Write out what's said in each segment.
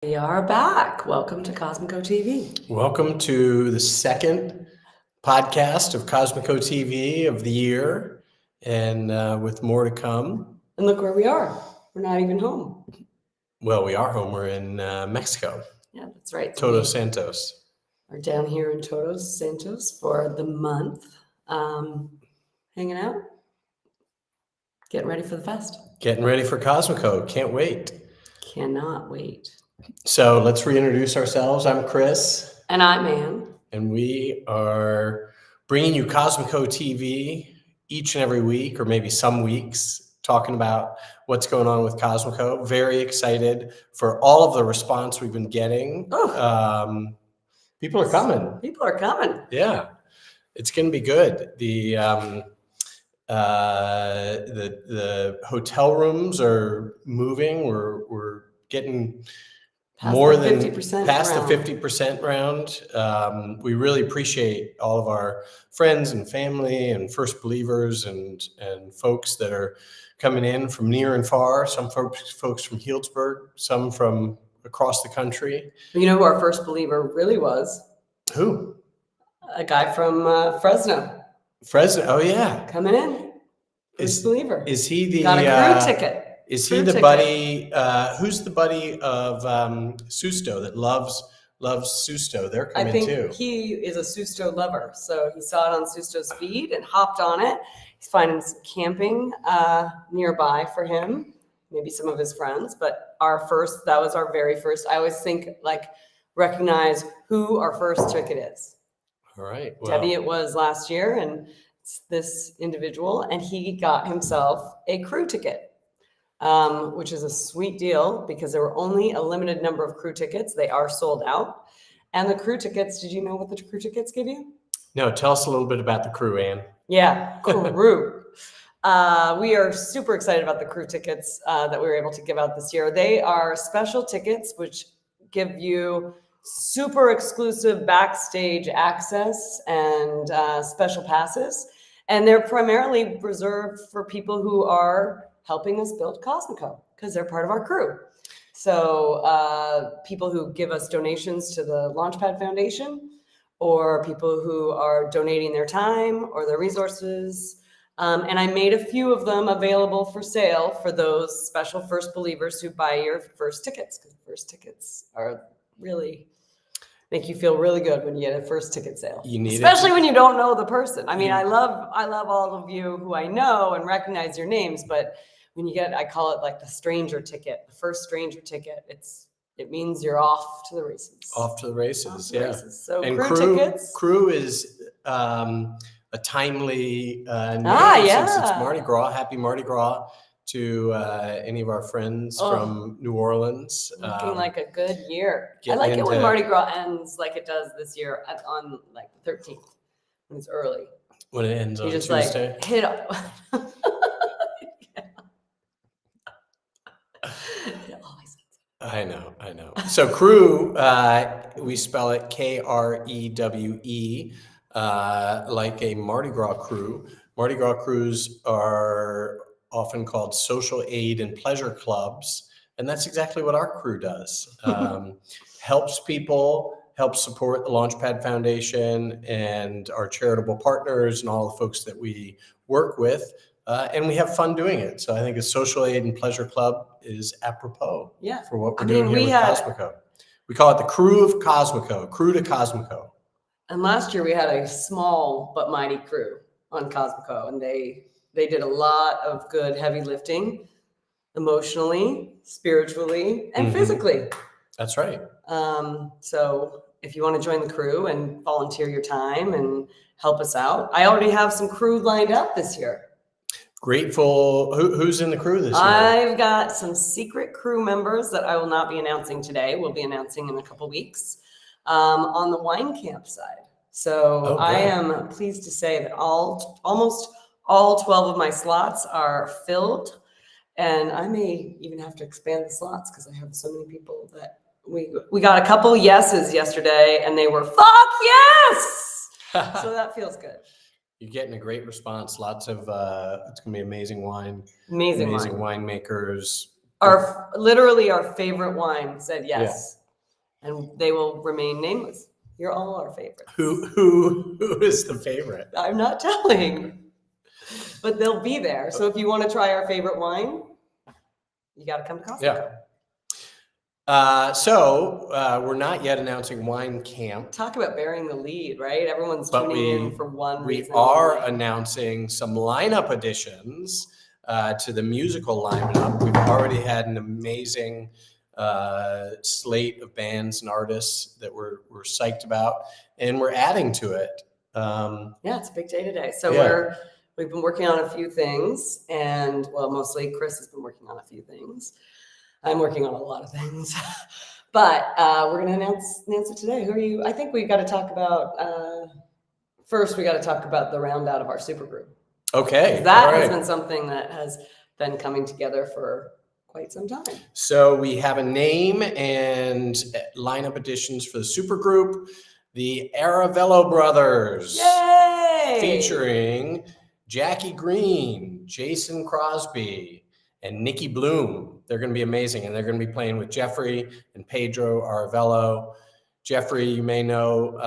We are back. Welcome to Cosmico TV. Welcome to the second podcast of Cosmico TV of the year, and with more to come. And look where we are. We're not even home. Well, we are home. We're in Mexico. Yeah, that's right. So Todos Santos. We're down here in Todos Santos for the month, hanging out, getting ready for the fest. Getting ready for Cosmico. Can't wait. Cannot wait. So let's reintroduce ourselves. I'm Chris. And I'm Ann. And we are bringing you Cosmico TV each and every week, or maybe some weeks, talking about what's going on with Cosmico. Very excited for all of the response we've been getting. People are coming. People are coming. Yeah, it's going to be good. The hotel rooms are moving. We're getting Past more the than 50% past round. the 50% round. We really appreciate all of our friends and family and first believers and folks that are coming in from near and far. Some folks from Healdsburg, some from across the country. You know who our first believer really was? Who? A guy from Fresno. Fresno. Oh yeah, coming in. First believer. Is he the got a crew ticket? Is he the buddy? Who's the buddy of Susto that loves Susto? They're coming too. I think he is a Susto lover. So he saw it on Susto's feed and hopped on it. He's finding some camping nearby for him, maybe some of his friends. But that was our very first. I always think recognize who our first ticket is. All right. Well, Debbie, it was last year, and it's this individual, and he got himself a crew ticket. Which is a sweet deal because there were only a limited number of crew tickets. They are sold out. And the crew tickets, did you know what the crew tickets give you? No, tell us a little bit about the crew, Ann. Yeah, crew. We are super excited about the crew tickets that we were able to give out this year. They are special tickets which give you super exclusive backstage access and special passes. And they're primarily reserved for people who are helping us build Cosmico because they're part of our crew. So people who give us donations to the Launchpad Foundation, or people who are donating their time or their resources. And I made a few of them available for sale for those special first believers who buy your first tickets, because first tickets are really make you feel really good when you get a first ticket sale, especially when you don't know the person. I mean, I love all of you who I know and recognize your names, but when you get, I call it like the stranger ticket, the first stranger ticket. It means you're off to the races. Off to the races, yeah. So and crew tickets. Crew is a timely name since it's Mardi Gras. Happy Mardi Gras to any of our friends from New Orleans. Looking like a good year. I like it when Mardi Gras ends like it does this year on like the 13th, when it's early. When it ends on just Tuesday. Like hit up. I know. So crew, we spell it Krewe, like a Mardi Gras crew. Mardi Gras crews are often called social aid and pleasure clubs. And that's exactly what our crew does. Helps people, helps support the Launchpad Foundation and our charitable partners and all the folks that we work with. And we have fun doing it. So I think a social aid and pleasure club is apropos for what we're doing here with Cosmico. We call it the Crew of Cosmico, Crew to Cosmico. And last year we had a small but mighty crew on Cosmico, and they did a lot of good heavy lifting, emotionally, spiritually, and physically. That's right. So if you want to join the crew and volunteer your time and help us out, I already have some crew lined up this year. Grateful. Who's in the crew this year? I've got some secret crew members that I will not be announcing today. We'll be announcing in a couple weeks on the wine camp side. So I am pleased to say that almost all 12 of my slots are filled, and I may even have to expand the slots because I have so many people that we got a couple yeses yesterday, and they were fuck yes. So that feels good. You're getting a great response. Lots of it's gonna be amazing wine. Amazing winemakers, Literally our favorite wine said yes. Yeah. And they will remain nameless. You're all our favorites. Who is the favorite? I'm not telling. But they'll be there. So if you want to try our favorite wine, you got to come to Cosmico. Yeah. We're not yet announcing Wine Camp. Talk about bearing the lead, right? Everyone's tuning in for one reason. We are announcing some lineup additions to the musical lineup. We've already had an amazing slate of bands and artists that we're psyched about, and we're adding to it. It's a big day today. So we've been working on a few things, and mostly Chris has been working on a few things. I'm working on a lot of things, but we're going to announce it today. Who are you? I think we've got to talk about, first we got to talk about the round out of our supergroup. Okay. That has been something that has been coming together for quite some time. So we have a name and lineup additions for the supergroup, the Aravello Brothers. Yay! Featuring Jackie Green, Jason Crosby, and Nikki Bloom. They're going to be amazing, and they're going to be playing with Jeffrey and Pedro Aravello. Jeffrey, you may know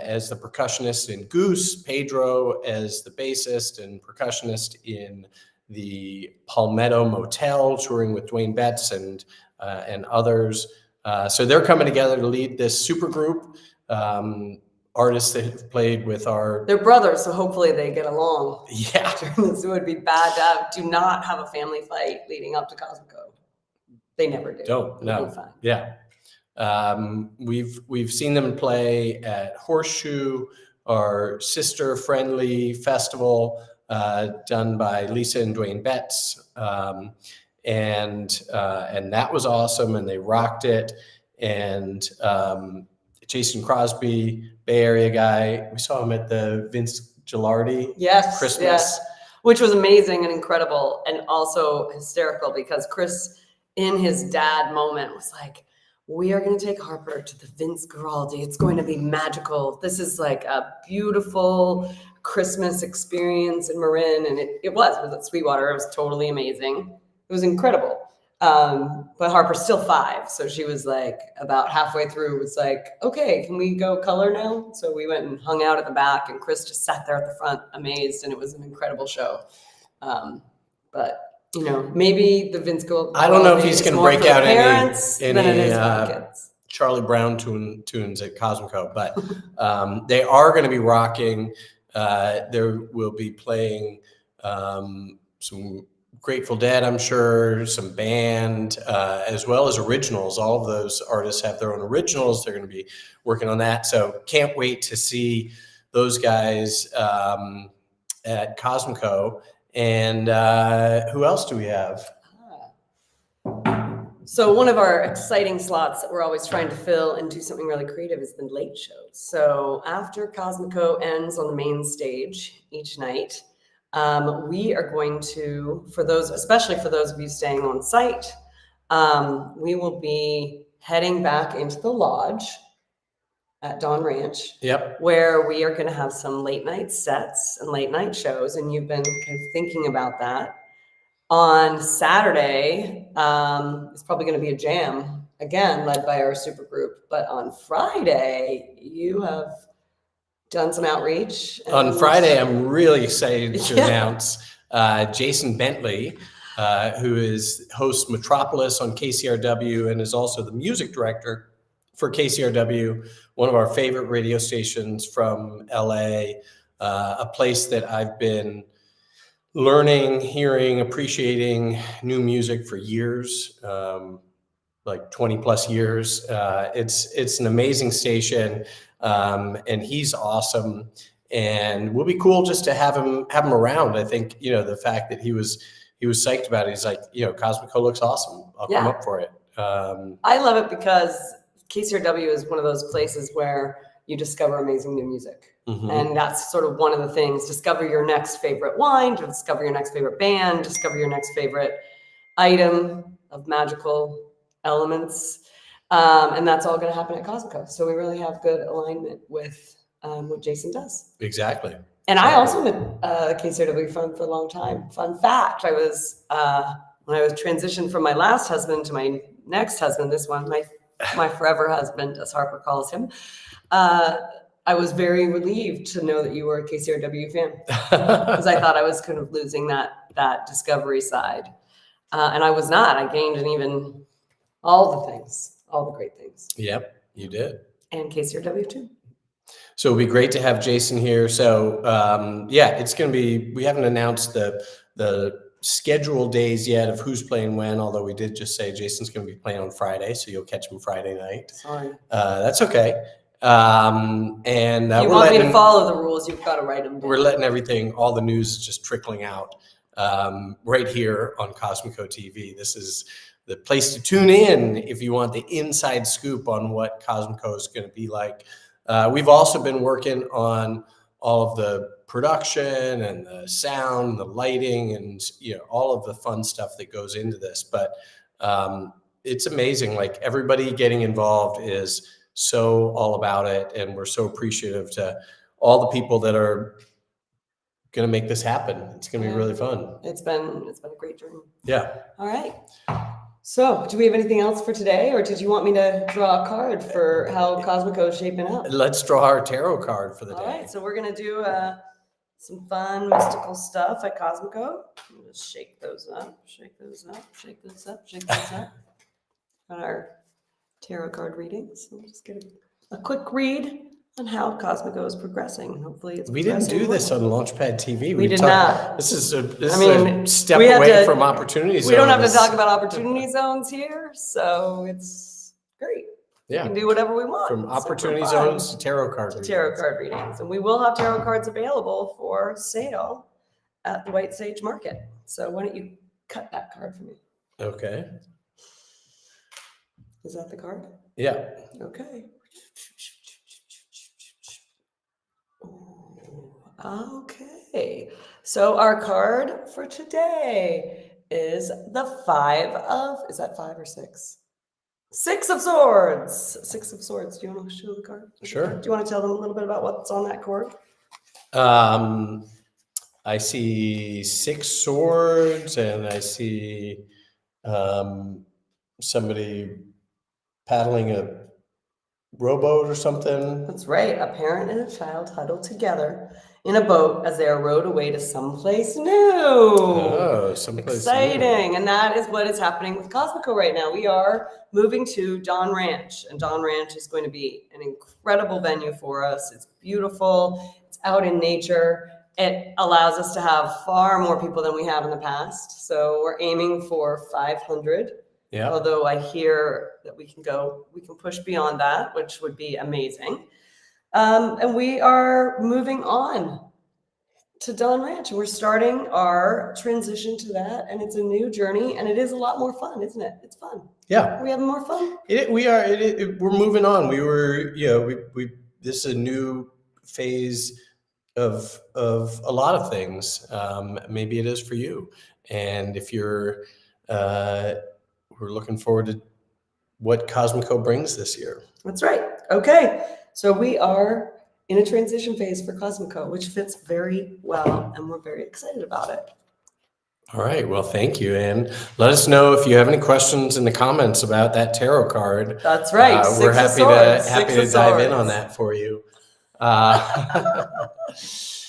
as the percussionist in Goose, Pedro as the bassist and percussionist in the Palmetto Motel, touring with Dwayne Betts and others. So they're coming together to lead this supergroup. Artists that have played with they're brothers, so hopefully they get along. Yeah. It would be bad to not have a family fight leading up to Cosmico. They never do. No. Yeah. We've seen them play at Horseshoe, our sister-friendly festival done by Lisa and Dwayne Betts, and that was awesome, and they rocked it. And Jason Crosby, Bay Area guy, we saw him at the Vince Gilardi Christmas, which was amazing and incredible, and also hysterical because Chris, in his dad moment, was like, we are going to take Harper to the Vince Guaraldi. It's going to be magical. This is like a beautiful Christmas experience in Marin. And it was at Sweetwater. It was totally amazing. It was incredible. But Harper's still 5. So she was like about halfway through was like, okay, can we go color now? So we went and hung out at the back, and Chris just sat there at the front amazed. And it was an incredible show. But maybe the Vince Guaraldi. I don't know if he's going to break out any kids. Charlie Brown tunes at Cosmico, but they are going to be rocking. There will be playing some Grateful Dead, I'm sure, some band, as well as originals. All of those artists have their own originals. They're going to be working on that. So can't wait to see those guys at Cosmico. And who else do we have? So one of our exciting slots that we're always trying to fill and do something really creative is the late shows. So after Cosmico ends on the main stage each night, we are going to, especially for those of you staying on site, we will be heading back into the lodge at Dawn Ranch, where we are going to have some late night sets and late night shows. And you've been kind of thinking about that. On Saturday, it's probably going to be a jam, again, led by our supergroup. But on Friday, you have done some outreach. On Friday, I'm really excited to announce Jason Bentley, who hosts Metropolis on KCRW and is also the music director for KCRW, one of our favorite radio stations from LA, a place that I've been learning, hearing, appreciating new music for years, like 20 plus years. It's an amazing station, and he's awesome. And will be cool just to have him around. I think, the fact that he was psyched about it. He's like, Cosmico looks awesome. I'll come up for it. I love it because KCRW is one of those places where you discover amazing new music. Mm-hmm. And that's sort of one of the things. Discover your next favorite wine, discover your next favorite band, discover your next favorite item of magical elements. And that's all going to happen at Cosmico. So we really have good alignment with what Jason does. Exactly. And I also been KCRW fan for a long time. Fun fact, I was, when I was transitioned from my last husband to my next husband, this one, my forever husband, as Harper calls him, I was very relieved to know that you were a KCRW fan, because I thought I was kind of losing that discovery side. And I was not. I gained even all the things, all the great things. Yep, you did. And KCRW too. So it'll be great to have Jason here. So yeah, it's going to be, we haven't announced the scheduled days yet of who's playing when, although we did just say Jason's going to be playing on Friday, so you'll catch him Friday night. Sorry. That's okay. And if you want me to follow the rules, you've got to write them down. We're letting everything, all the news is just trickling out right here on Cosmico TV. This is the place to tune in if you want the inside scoop on what Cosmico is going to be like. We've also been working on all of the production and the sound, the lighting, and all of the fun stuff that goes into this. But it's amazing. Like, everybody getting involved is so all about it, and we're so appreciative to all the people that are going to make this happen. It's going to be really fun. It's been a great journey. Yeah. All right. So, do we have anything else for today, or did you want me to draw a card for how Cosmico is shaping up? Let's draw our tarot card for the day. All right, so we're going to do some fun mystical stuff at Cosmico. Just shake those up, shake those up, shake those up, shake those up. Got our tarot card readings. So we'll just get a quick read on how Cosmico is progressing, and hopefully it's. We didn't do this on Launchpad TV. We did not. This is a step away from opportunity zones. We don't have to talk about opportunity zones here, so it's great. Yeah. We can do whatever we want. From opportunity zones to tarot card readings. Tarot card readings. And we will have tarot cards available for sale at the White Sage Market. So why don't you cut that card for me? Okay. Is that the card? Yeah. Okay. Okay. So our card for today is the is that 5 or 6? 6 of Swords. 6 of Swords. Do you want to show the card? Sure. Do you want to tell them a little bit about what's on that card? I see 6 swords, and I see somebody paddling a rowboat or something. That's right. A parent and a child huddled together in a boat as they are rowed away to someplace new. Oh, someplace exciting. new. And that is what is happening with Cosmico right now. We are moving to Don Ranch, and Don Ranch is going to be an incredible venue for us. It's beautiful. It's out in nature. It allows us to have far more people than we have in the past. So we're aiming for 500. Yeah. Although I hear that we can push beyond that, which would be amazing. And we are moving on to Don Ranch. We're starting our transition to that, and it's a new journey, and it is a lot more fun, isn't it? It's fun. Yeah. Are we having more fun? We're moving on. This is a new phase of a lot of things. Maybe it is for you. And if you're, we're looking forward to what Cosmico brings this year. That's right. Okay. So we are in a transition phase for Cosmico, which fits very well, and we're very excited about it. All right. Well, thank you. And let us know if you have any questions in the comments about that tarot card. That's right. We're happy to dive in on that for you.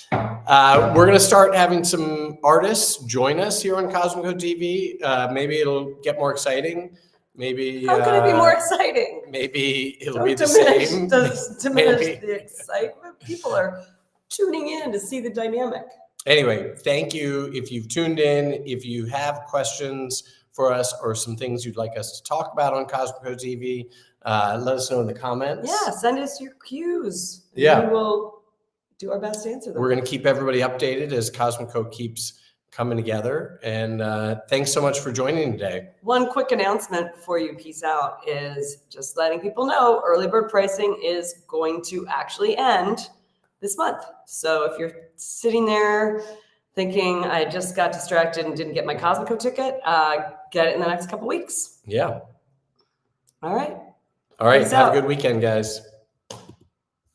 We're going to start having some artists join us here on Cosmico TV. Maybe it'll get more exciting. Maybe how can it be more exciting? Maybe it'll be the same. Diminish the excitement. People are tuning in to see the dynamic. Anyway, thank you. If you've tuned in, if you have questions for us or some things you'd like us to talk about on Cosmico TV, let us know in the comments. Yeah, send us your cues. Yeah. We will do our best to answer them. We're going to keep everybody updated as Cosmico keeps coming together. And thanks so much for joining today. One quick announcement before you peace out is just letting people know early bird pricing is going to actually end this month. So if you're sitting there thinking I just got distracted and didn't get my Cosmico ticket, get it in the next couple weeks. Yeah. All right. All right. Have a good weekend, guys.